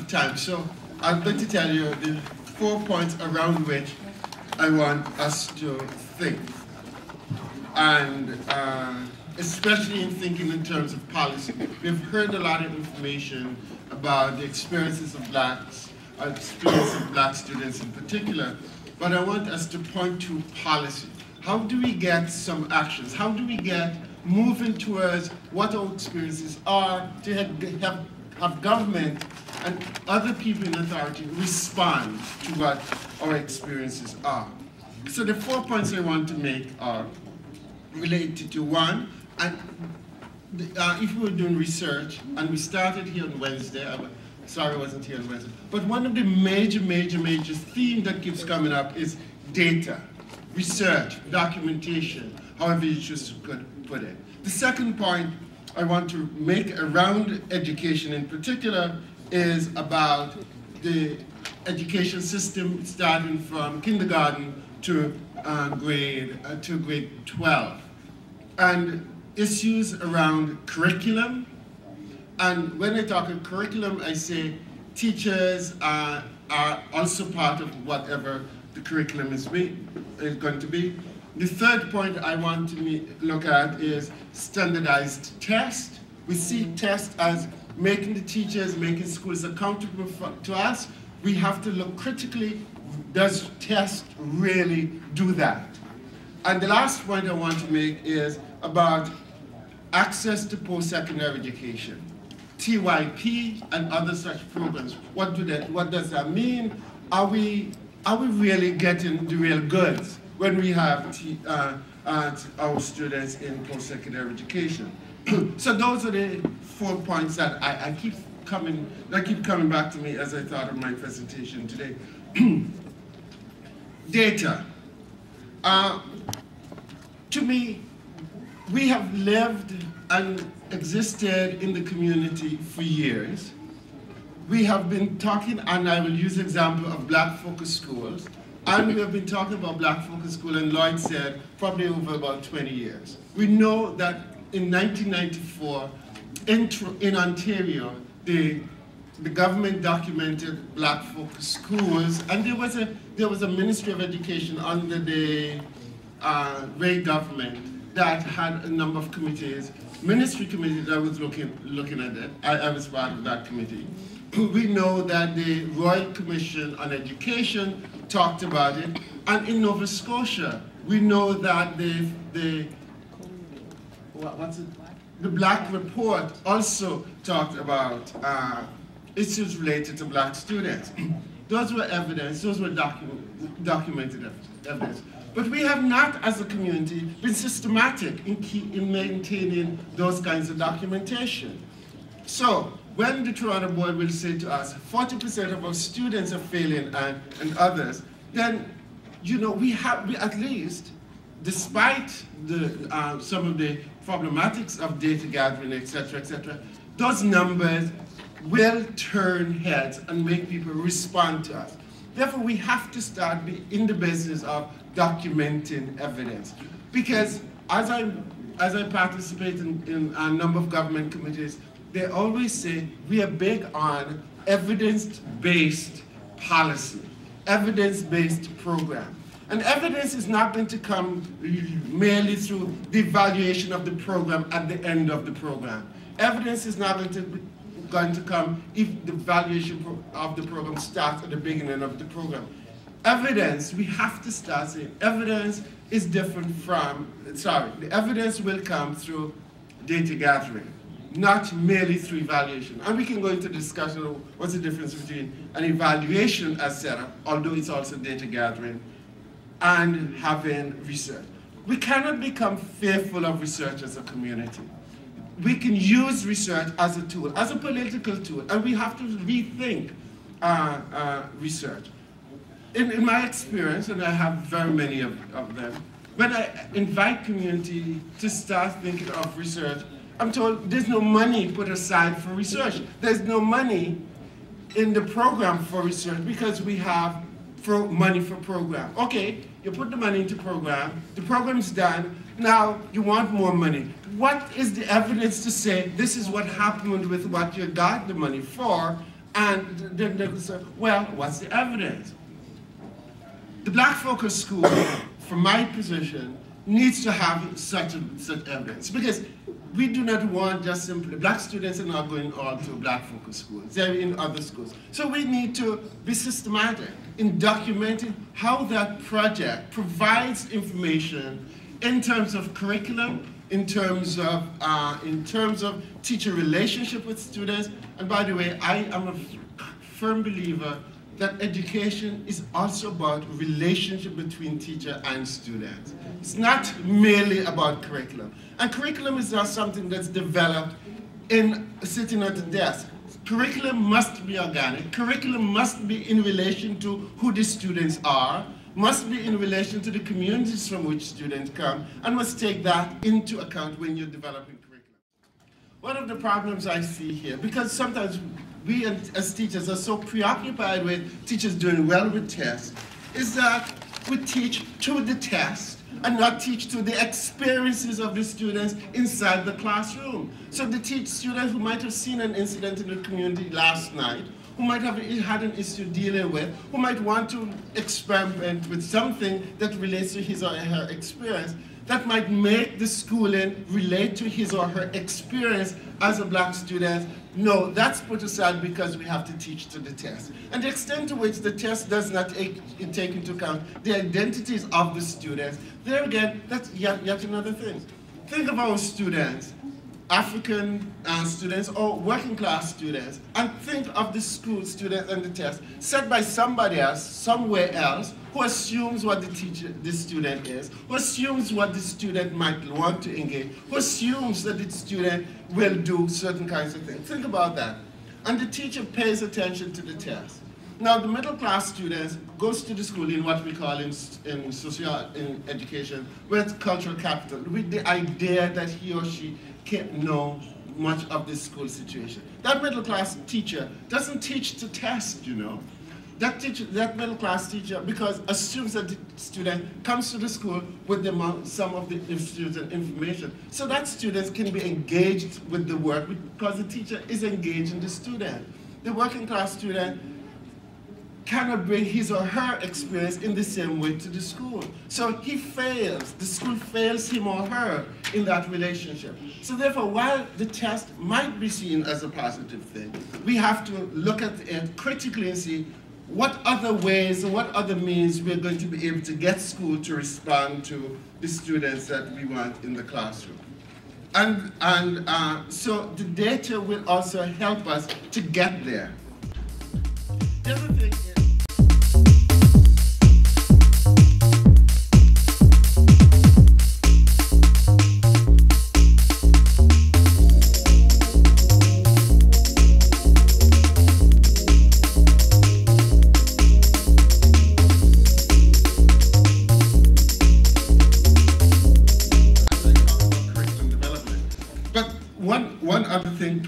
time, so I'm going to tell you the 4 points around which I want us to think. And especially in thinking in terms of policy. We've heard a lot of information about the experiences of blacks, experience of black students in particular, but I want us to point to policy. How do we get some actions? How do we get moving towards what our experiences are to have government and other people in authority respond to what our experiences are? So the 4 points I want to make are related to one, and if we were doing research, and we started here on Wednesday, sorry I wasn't here on Wednesday, but one of the major themes that keeps coming up is data, research, documentation, however you choose to put it. The second point I want to make around education in particular is about the education system starting from kindergarten to grade 12. And issues around curriculum. And when I talk of curriculum, I say teachers are also part of whatever the curriculum is going to be. The third point I want to look at is standardized tests. We see tests as making the teachers, making schools accountable to us. We have to look critically, does tests really do that? And the last point I want to make is about access to post-secondary education, TYP and other such programs. What does that mean? Are we really getting the real goods when we have our students in post-secondary education? So those are the 4 points that I keep coming back to me as I thought of my presentation today. Data. To me, we have lived and existed in the community for years. We have been talking, and I will use the example of black-focused schools, and we have been talking about black-focused school, and Lloyd said, probably over about 20 years. We know that in 1994, in Ontario, the government documented black-focused schools, and there was a Ministry of Education under the Ray government that had a number of committees, ministry committee that was looking at it. I was part of that committee. We know that the Royal Commission on Education talked about it, and in Nova Scotia, we know that the Black Report also talked about issues related to black students. Those were evidence, those were documented evidence. But we have not, as a community, been systematic in maintaining those kinds of documentation. So when the Toronto Board will say to us, 40% of our students are failing and others, then we at least, despite some of the problematics of data gathering, etc., those numbers will turn heads and make people respond to us. Therefore, we have to start in the business of documenting evidence. Because as I participate in a number of government committees, they always say we are big on evidence-based policy, evidence-based program. And evidence is not going to come merely through the evaluation of the program at the end of the program. Evidence is not going to come if the evaluation of the program starts at the beginning of the program. Evidence, we have to start saying, evidence is different from, the evidence will come through data gathering, not merely through evaluation. And we can go into discussion of what's the difference between an evaluation as set up, although it's also data gathering, and having research. We cannot become fearful of research as a community. We can use research as a tool, as a political tool, and we have to rethink research. In my experience, and I have very many of them, when I invite community to start thinking of research, I'm told there's no money put aside for research. There's no money in the program for research because we have money for program. Okay, you put the money into program, the program's done, now you want more money. What is the evidence to say this is what happened with what you got the money for, And then they could say, well, what's the evidence? The Black Focus School, from my position, needs to have such evidence, because we do not want just simply, black students are not going all to Black Focus schools, they're in other schools. So we need to be systematic in documenting how that project provides information in terms of curriculum, in terms of teacher relationship with students. And by the way, I am a firm believer that education is also about relationship between teacher and students. It's not merely about curriculum. And curriculum is not something that's developed in sitting at the desk. Curriculum must be organic. Curriculum must be in relation to who the students are, must be in relation to the communities from which students come, and must take that into account when you're developing curriculum. One of the problems I see here, because sometimes we as teachers are so preoccupied with teachers doing well with tests, is that we teach to the test and not teach to the experiences of the students inside the classroom. So they teach students who might have seen an incident in the community last night, who might have had an issue dealing with, who might want to experiment with something that relates to his or her experience, that might make the schooling relate to his or her experience as a black student. No, that's put aside because we have to teach to the test. And the extent to which the test does not take into account the identities of the students, there again, that's yet another thing. Think of our students, African students or working class students, and think of the school students and the test set by somebody else, somewhere else, who assumes what the student is, who assumes what the student might want to engage, who assumes that the student will do certain kinds of things. Think about that. And the teacher pays attention to the test. Now, the middle class students goes to the school in what we call in education, where it's cultural capital, with the idea that he or she can't know much of the school situation. That middle class teacher doesn't teach to test, you know. That middle class teacher, because assumes that the student comes to the school with some of the student information, so that students can be engaged with the work because the teacher is engaging the student. The working class student cannot bring his or her experience in the same way to the school. So he fails, the school fails him or her in that relationship. So therefore, while the test might be seen as a positive thing, we have to look at it critically and see what other ways and what other means we're going to be able to get school to respond to the students that we want in the classroom. So the data will also help us to get there. The other thing is, one other thing,